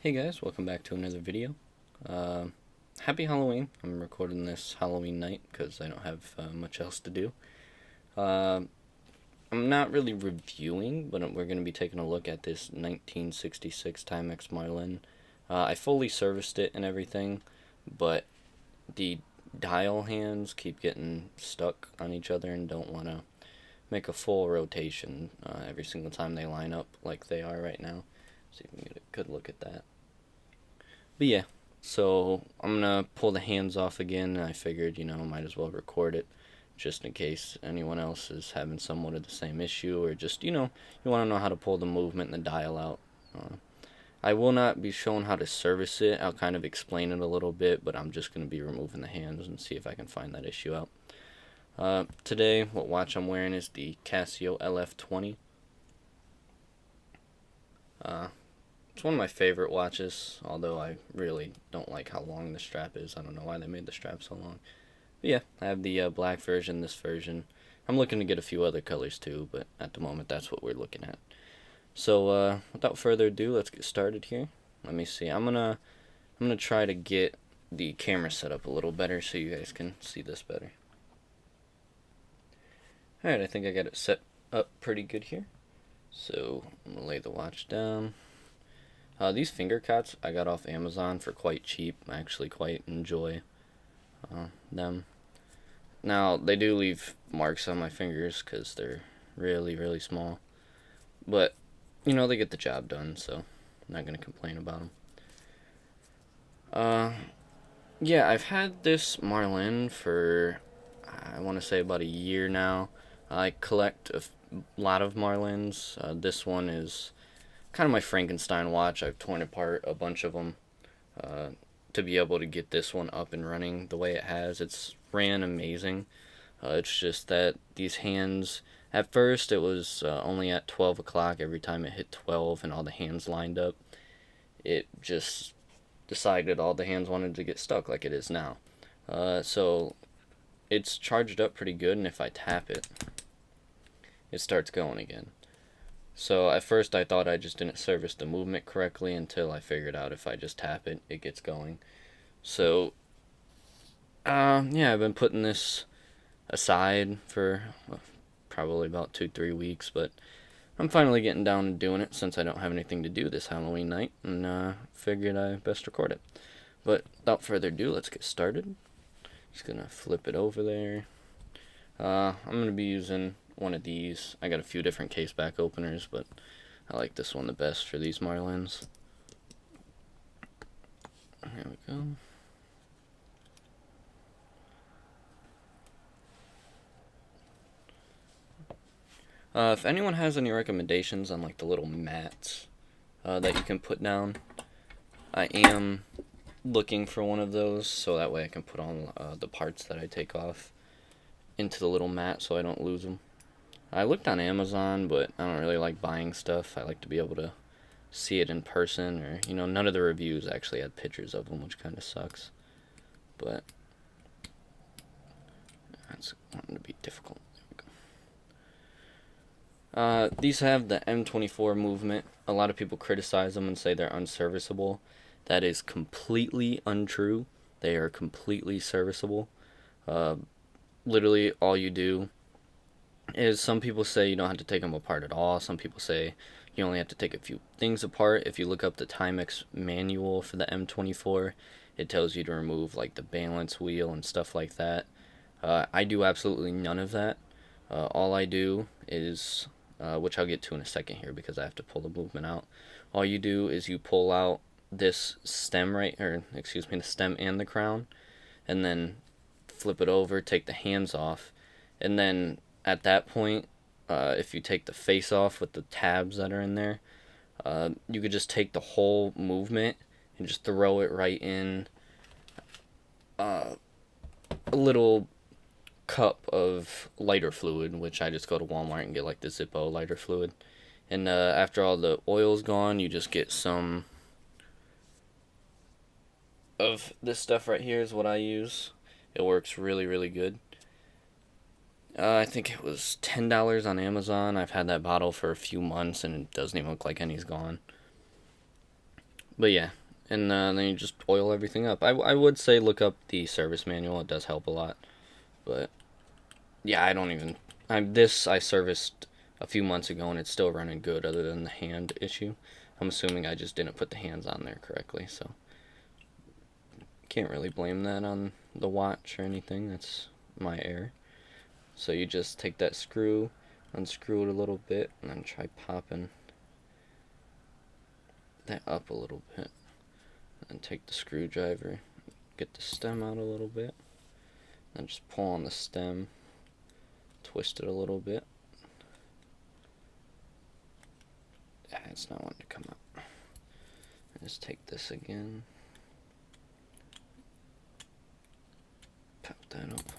Hey guys, welcome back to another video. Uh, Happy Halloween. I'm recording this Halloween night because I don't have much else to do. Uh, I'm not really reviewing, but we're going to be taking a look at this 1966 Timex Marlin. I fully serviced it and everything, but the dial hands keep getting stuck on each other and don't want to make a full rotation every single time they line up like they are right now. See if we can get a good look at that. But yeah, so I'm gonna pull the hands off again. And I figured, might as well record it just in case anyone else is having somewhat of the same issue, or just, you want to know how to pull the movement and the dial out. I will not be showing how to service it. I'll kind of explain it a little bit, but I'm just going to be removing the hands and see if I can find that issue out. Today, what watch I'm wearing is the Casio LF20. It's one of my favorite watches, although I really don't like how long the strap is. I don't know why they made the strap so long. But yeah, I have the black version, this version. I'm looking to get a few other colors too, but at the moment that's what we're looking at. So without further ado, let's get started here. Let me see. I'm gonna try to get the camera set up a little better so you guys can see this better. Alright, I think I got it set up pretty good here. So I'm gonna lay the watch down. These finger cuts I got off Amazon for quite cheap. I actually quite enjoy them. Now, they do leave marks on my fingers because they're really, really small. But, they get the job done, so I'm not going to complain about them. Yeah, I've had this Marlin for, I want to say, about a year now. I collect a lot of Marlins. This one is kind of my Frankenstein watch. I've torn apart a bunch of them uh, to be able to get this one up and running the way it has. It's ran amazing. It's just that these hands, at first it was only at 12 o'clock every time it hit 12 and all the hands lined up. It just decided all the hands wanted to get stuck like it is now. So it's charged up pretty good, and if I tap it, it starts going again. So at first I thought I just didn't service the movement correctly until I figured out if I just tap it, it gets going. So, yeah, I've been putting this aside for probably about 2-3 weeks, but I'm finally getting down and doing it since I don't have anything to do this Halloween night, and figured I best record it. But without further ado, let's get started. Just gonna flip it over there. I'm gonna be using one of these. I got a few different case back openers, but I like this one the best for these Marlins. There we go. If anyone has any recommendations on like the little mats that you can put down, I am looking for one of those so that way I can put on the parts that I take off into the little mat so I don't lose them. I looked on Amazon, but I don't really like buying stuff. I like to be able to see it in person, or none of the reviews actually had pictures of them, which kind of sucks. But that's wanting to be difficult. These have the M24 movement. A lot of people criticize them and say they're unserviceable. That is completely untrue. They are completely serviceable. Uh, Literally, all you do is, some people say you don't have to take them apart at all. Some people say you only have to take a few things apart. If you look up the Timex manual for the M24, it tells you to remove like the balance wheel and stuff like that. I do absolutely none of that. All I do is, which I'll get to in a second here because I have to pull the movement out. All you do is you pull out this stem the stem and the crown, and then flip it over, take the hands off, and then at that point, if you take the face off with the tabs that are in there, you could just take the whole movement and just throw it right in a little cup of lighter fluid, which I just go to Walmart and get like the Zippo lighter fluid. And after all the oil's gone, you just get some of this stuff right here is what I use. It works really, really good. I think it was $10 on Amazon. I've had that bottle for a few months and it doesn't even look like any's gone. But yeah, and then you just oil everything up. I would say look up the service manual. It does help a lot. But yeah, I don't even. I serviced a few months ago and it's still running good, other than the hand issue. I'm assuming I just didn't put the hands on there correctly, so can't really blame that on the watch or anything. That's my error. So you just take that screw, unscrew it a little bit, and then try popping that up a little bit. And take the screwdriver, get the stem out a little bit, and just pull on the stem, twist it a little bit. It's not wanting to come up. And just take this again, pop that up.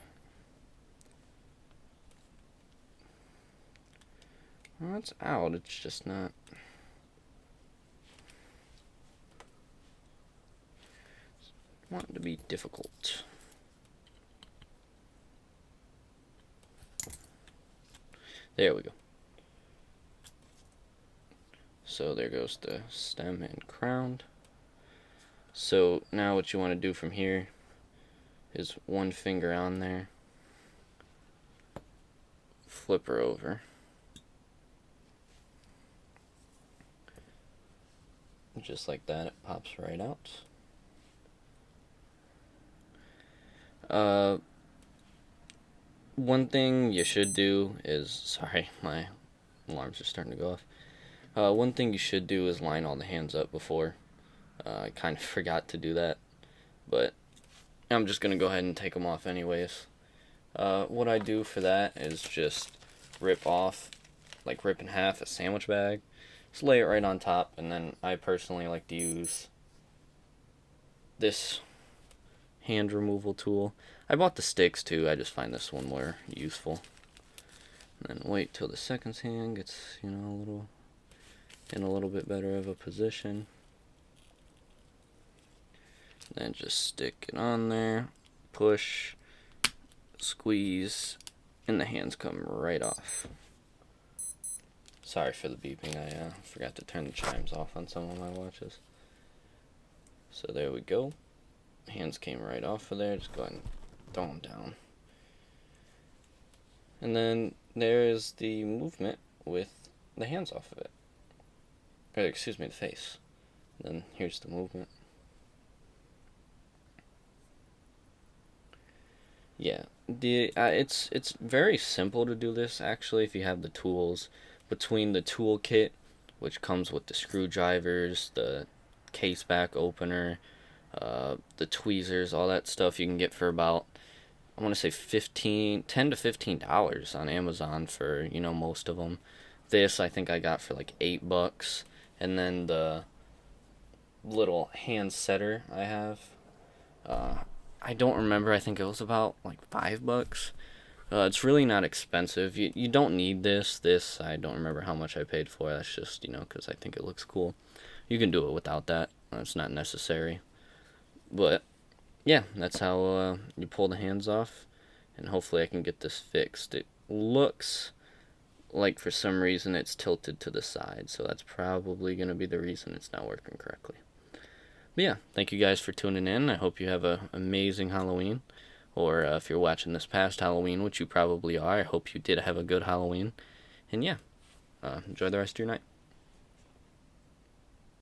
Well, it's out, it's just not. I want it to be difficult. There we go. So there goes the stem and crown. So now what you want to do from here is one finger on there, flip her over, just like that. It pops right out. One thing you should do is, sorry, my alarms are starting to go off. One thing you should do is line all the hands up before. I kind of forgot to do that, but I'm just going to go ahead and take them off anyways. What I do for that is just rip in half a sandwich bag, just lay it right on top, and then I personally like to use this hand removal tool. I bought the sticks too, I just find this one more useful. And then wait till the second hand gets, in a little bit better of a position. Then just stick it on there, push, squeeze, and the hands come right off. Sorry for the beeping, I forgot to turn the chimes off on some of my watches. So there we go. Hands came right off of there, just go ahead and throw them down. And then there is the movement with the hands off of it. Or excuse me, the face. And then here's the movement. Yeah, it's very simple to do this actually if you have the tools. Between the tool kit, which comes with the screwdrivers, the case back opener, the tweezers, all that stuff you can get for about, I want to say $10 to $15 on Amazon for, most of them. This I think I got for like $8, and then the little hand setter I have, I don't remember, I think it was about like $5. It's really not expensive. You don't need this. This, I don't remember how much I paid for. That's just, because I think it looks cool. You can do it without that. It's not necessary. But, yeah, that's how you pull the hands off. And hopefully I can get this fixed. It looks like for some reason it's tilted to the side. So that's probably going to be the reason it's not working correctly. But yeah, thank you guys for tuning in. I hope you have an amazing Halloween. Or if you're watching this past Halloween, which you probably are, I hope you did have a good Halloween. And yeah, enjoy the rest of your night.